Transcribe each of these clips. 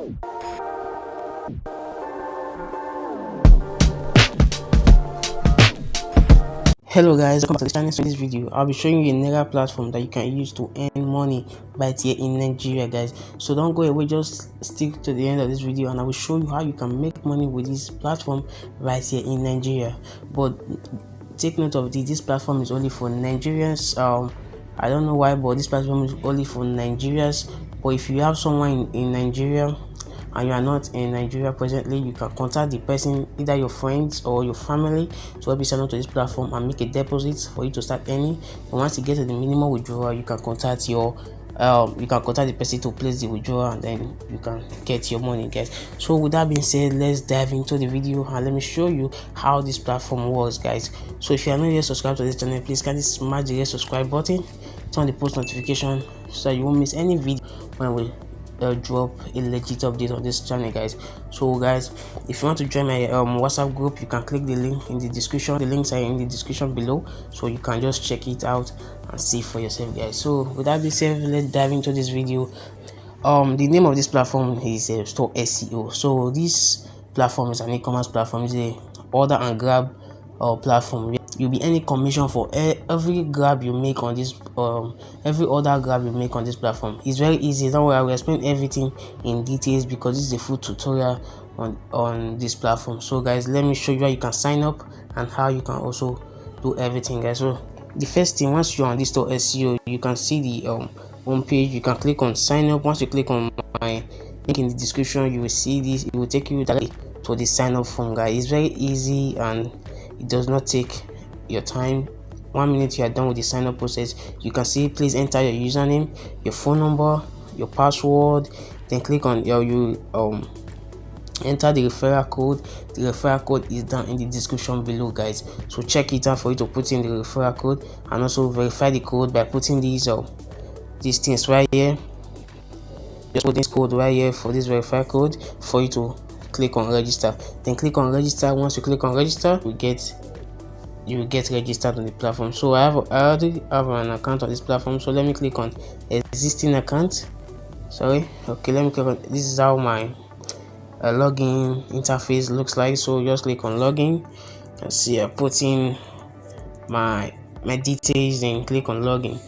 Hello guys, welcome to the channel. So in this video I'll be showing you a Naira platform that you can use to earn money right here in Nigeria, guys. So don't go away, just stick to the end of this video and I will show you how you can make money with this platform right here in Nigeria. But take note of this platform is only for Nigerians. I don't know why, but this platform is only for Nigerians. But if you have someone in Nigeria and you are not in Nigeria presently, you can contact the person, either your friends or your family, to help you sign up to this platform and make a deposit for you to start earning. And once you get to the minimum withdrawal, you can contact the person to place the withdrawal, and then you can get your money, guys. So with that being said, let's dive into the video and let me show you how this platform works, guys. So if you are not yet subscribed to this channel, please kindly smash the red subscribe button, turn on the post notification so you won't miss any video when we drop a legit update on this channel, guys. So guys, if you want to join my WhatsApp group, you can click the link in the description. The links are in the description below, so you can just check it out and see for yourself, guys. So with that being said, let's dive into this video. The name of this platform is Store SEO. So this platform is an e-commerce platform. It's a order and grab platform. You'll be earning commission for every grab you make on this every order grab you make on this platform. It's very easy. Don't worry, I will explain everything in details because this is a full tutorial on this platform. So guys, let me show you how you can sign up and how you can also do everything, guys. So the first thing, once you're on this Store SEO, you can see the home page. You can click on sign up. Once you click on my link in the description, you will see this. It will take you directly to the sign up form, guys. It's very easy and it does not take your time. 1 minute you are done with the sign up process. You can see, please enter your username, your phone number, your password, then click on enter the referral code. The referral code is down in the description below, guys, so check it out for you to put in the referral code, and also verify the code by putting these things right here. Just put this code right here for this verify code for you to click on register. Then click on register. Once you click on register, you will get registered on the platform. So I already have an account on this platform, so let me click on existing account. Sorry, okay, let me click on this. Is how my login interface looks like. So just click on login. You can see I put in my details and click on login.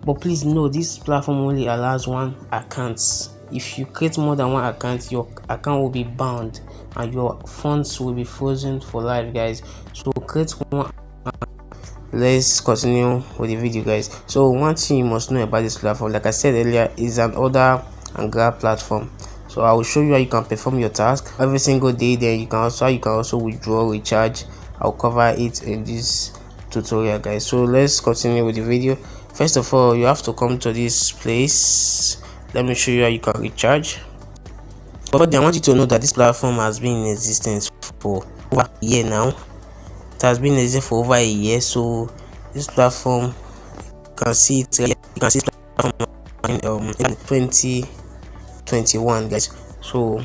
But please know, this platform only allows one account. If you create more than one account, your account will be bound and your funds will be frozen for life, guys. So create one. Let's continue with the video, guys. So one thing you must know about this platform, like I said earlier, is an order and grab platform. So I will show you how you can perform your task every single day. Then you can also withdraw, recharge. I'll cover it in this tutorial, guys. So let's continue with the video. First of all, you have to come to this place. Let me show you how you can recharge. But then I want you to know that this platform has been in existence for over a year now. It has been in existence for over a year. So this platform, you can see it. You can see this platform in 2021, guys. So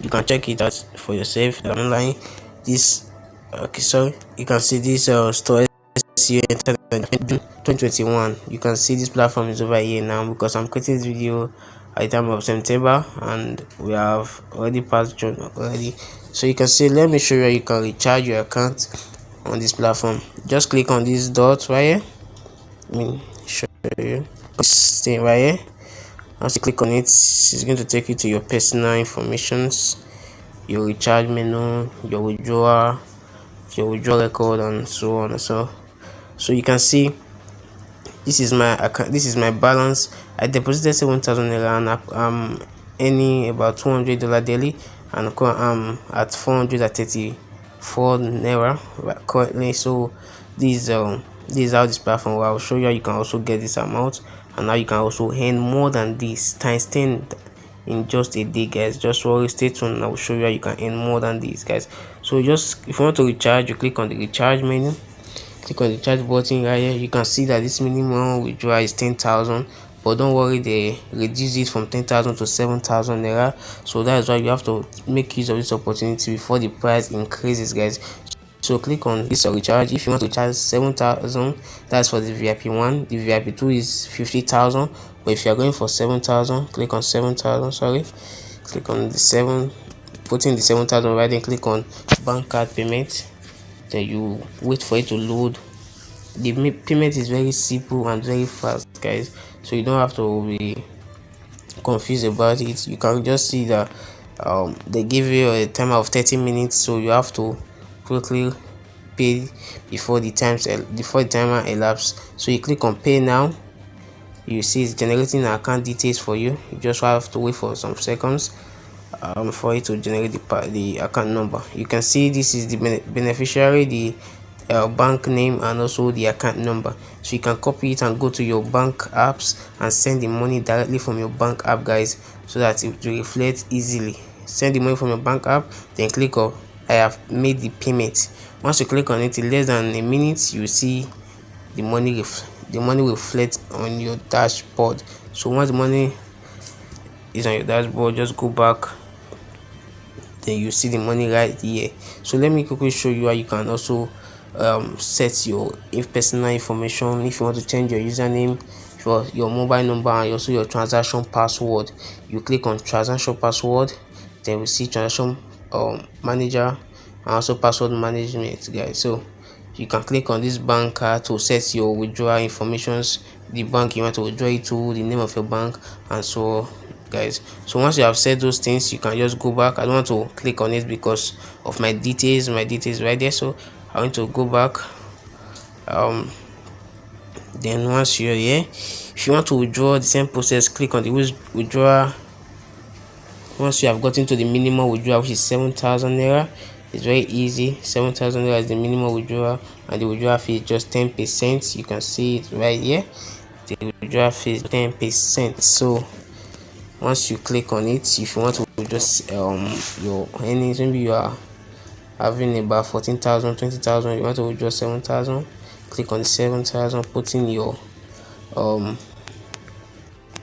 you can check it out for yourself online. This so you can see this Store SEO 2021. You can see this platform is over here now because I'm creating this video at the time of September and we have already passed June already. So you can see, let me show you how you can recharge your account on this platform. Just click on this dot right here. Let me show you this thing right here. Once you click on it, it's going to take you to your personal informations, your recharge menu, your withdrawal record, and so on and so. So you can see this is my account. This is my balance. I deposited 7,000 Naira and I'm earning about $200 daily, and I'm at 434 Naira currently. So this is how this platform will. I'll show you how you can also get this amount, and now you can also earn more than this times 10 in just a day, guys. Just stay tuned. I will show you how you can earn more than these, guys. So just if you want to recharge, you click on the recharge menu. Click on the charge button right here. You can see that this minimum withdrawal is 10,000, but don't worry, they reduce it from 10,000 to 7,000 Naira. So that is why you have to make use of this opportunity before the price increases, guys. So click on this recharge. If you want to charge 7,000, that's for the VIP 1. The VIP 2 is 50,000, but if you are going for 7,000, click on 7,000. Sorry, click on the 7, put in the 7,000 right, then click on bank card payment. Then you wait for it to load. The payment is very simple and very fast, guys, so you don't have to be confused about it. You can just see that they give you a timer of 30 minutes, so you have to quickly pay before the timer elapses. So you click on pay now. You see it's generating account details for you. You just have to wait for some seconds for it to generate the account number. You can see this is the beneficiary, the bank name, and also the account number. So you can copy it and go to your bank apps and send the money directly from your bank app, guys, so that it will reflect easily. Send the money from your bank app, then click on I have made the payment. Once you click on it, in less than a minute you see the money reflect on your dashboard. So once the money is on your dashboard, just go back, then you see the money right here. So let me quickly show you how you can also set your personal information. If you want to change your username, your mobile number, and also your transaction password, you click on transaction password, then we see transaction manager and also password management, guys. So you can click on this bank card to set your withdrawal informations, the bank you want to withdraw it to, the name of your bank, and so guys. So once you have set those things, you can just go back. I don't want to click on it because of my details right there, so I want to go back. Then once you're here, if you want to withdraw the same process, click on the withdraw. Once you have gotten to the minimum withdrawal, which is 7,000 naira, it's very easy. 7,000 naira is the minimum withdrawal, and the withdrawal fee is just 10%. You can see it right here. The withdrawal fee is 10%. So once you click on it, if you want to just your earnings, maybe you are having about 14,000, 20,000, you want to withdraw 7,000, click on the 7,000, put in your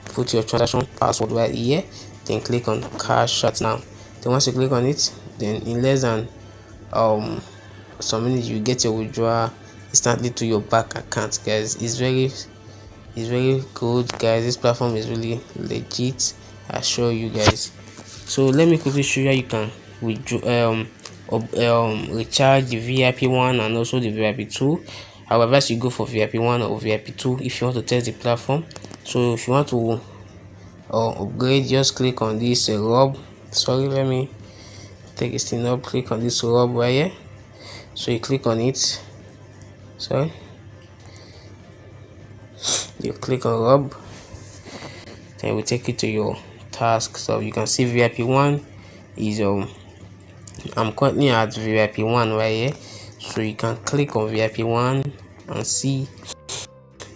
put your transaction password right here, then click on cash out now. Then once you click on it, then in less than some minutes you get your withdrawal instantly to your bank account, guys. It's very good, guys. This platform is really legit, I assure you, guys. So let me quickly show you how you can withdraw recharge the VIP 1 and also the VIP 2. However, as you go for VIP 1 or VIP 2 if you want to test the platform. So if you want to upgrade, just click on this let me take this thing up. Click on this rub right here. So you click on it, you click on rub, then we take it to your task. So you can see VIP 1 is I'm currently at VIP 1 right here, so you can click on VIP 1 and see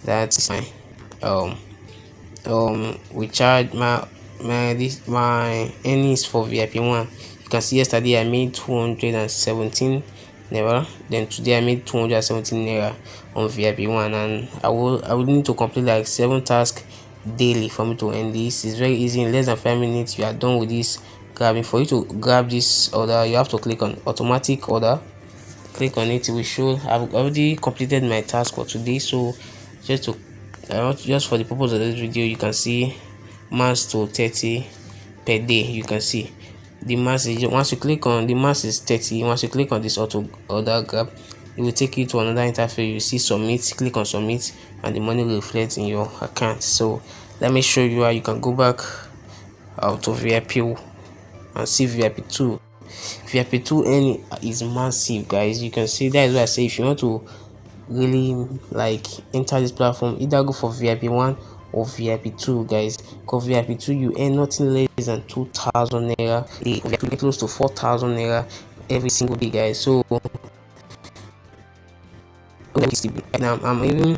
that we charge my earnings for VIP 1. You can see yesterday I made 217 naira, then today I made 217 naira on VIP 1, and I will need to complete like 7 tasks daily for me to end this. It's very easy. In less than 5 minutes you are done with this grabbing. For you to grab this order, you have to click on automatic order. Click on it, it will show I've already completed my task for today. So just for the purpose of this video, you can see max to 30 per day. You can see the max is, once you click on the max is 30. Once you click on this auto order grab, it will take you to another interface. You see submit, click on submit, and the money will reflect in your account. So let me show you how you can go back out to VIP and see VIP 2. VIP 2 earning is massive, guys. You can see that is why I say if you want to really like enter this platform, either go for VIP 1 or VIP 2, guys. Because VIP 2 you earn nothing less than 2,000 naira. You get close to 4,000 naira every single day, guys. So now I'm even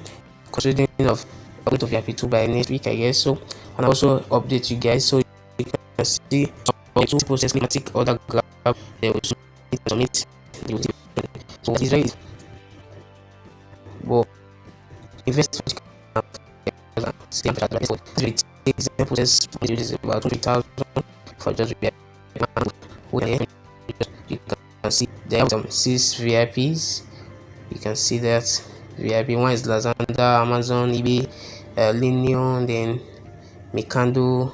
considering of going to VIP 2 by next week, I guess. So and also update you guys, so you can see two process climatic order grab. They will submit. So it's very easy. But invest example is about 20,000 for just VIP. You can see there are some 6 VIPs. You can see that VIP 1 is Lazada, Amazon, eBay, Linion, then Mikando.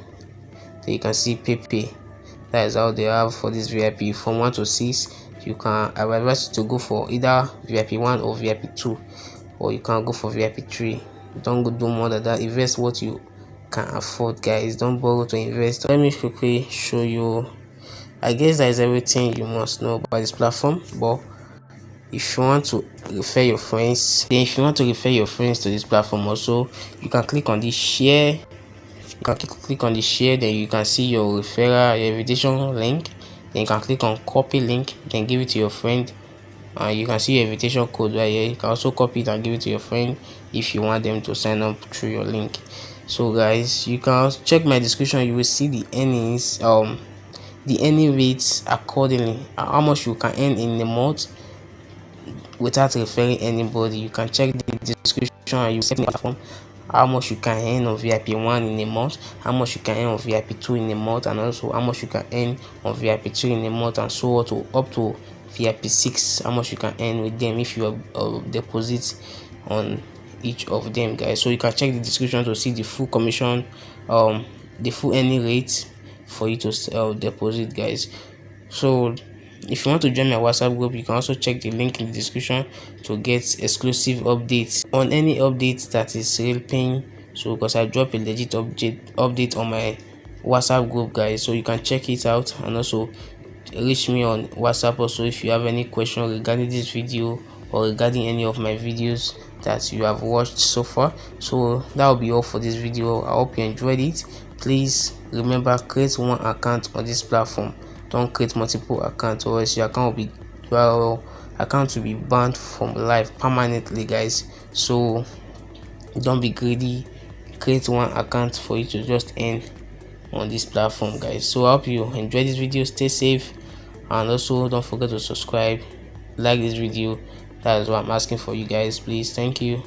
Then you can see Pepe. That is how they have for this VIP from 1 to 6. You can, I would advise you to go for either VIP 1 or VIP 2, or you can go for VIP 3. Don't go do more than that. Invest what you can afford, guys. Don't borrow to invest. Let me quickly show you. I guess that is everything you must know about this platform. But if you want to refer your friends, then if you want to refer your friends to this platform also, you can click on this share. You can click on the share, then you can see your referral, your invitation link. Then you can click on copy link, then give it to your friend. You can see your invitation code right here. You can also copy it and give it to your friend if you want them to sign up through your link. So guys, you can check my description. You will see the earnings, the earning rates accordingly, how much you can earn in a month without referring anybody. You can check the description and you see the platform, how much you can earn on VIP 1 in a month, how much you can earn on VIP 2 in a month, and also how much you can earn on VIP 3 in a month, and so on to up to VIP 6, how much you can earn with them if you deposit on each of them, guys. So you can check the description to see the full commission, the full earning rate for you to deposit, guys. So if you want to join my WhatsApp group, you can also check the link in the description to get exclusive updates on any updates that is real paying. So because I drop a legit update on my WhatsApp group, guys, so you can check it out, and also reach me on WhatsApp also if you have any question regarding this video or regarding any of my videos that you have watched so far. So that will be all for this video. I hope you enjoyed it. Please remember, create one account on this platform. Don't create multiple accounts, or else your account will be banned from live permanently, guys. So don't be greedy. Create one account for you to just earn on this platform, guys. So I hope you enjoy this video. Stay safe, and also don't forget to subscribe, like this video. That is what I'm asking for you guys, please. Thank you.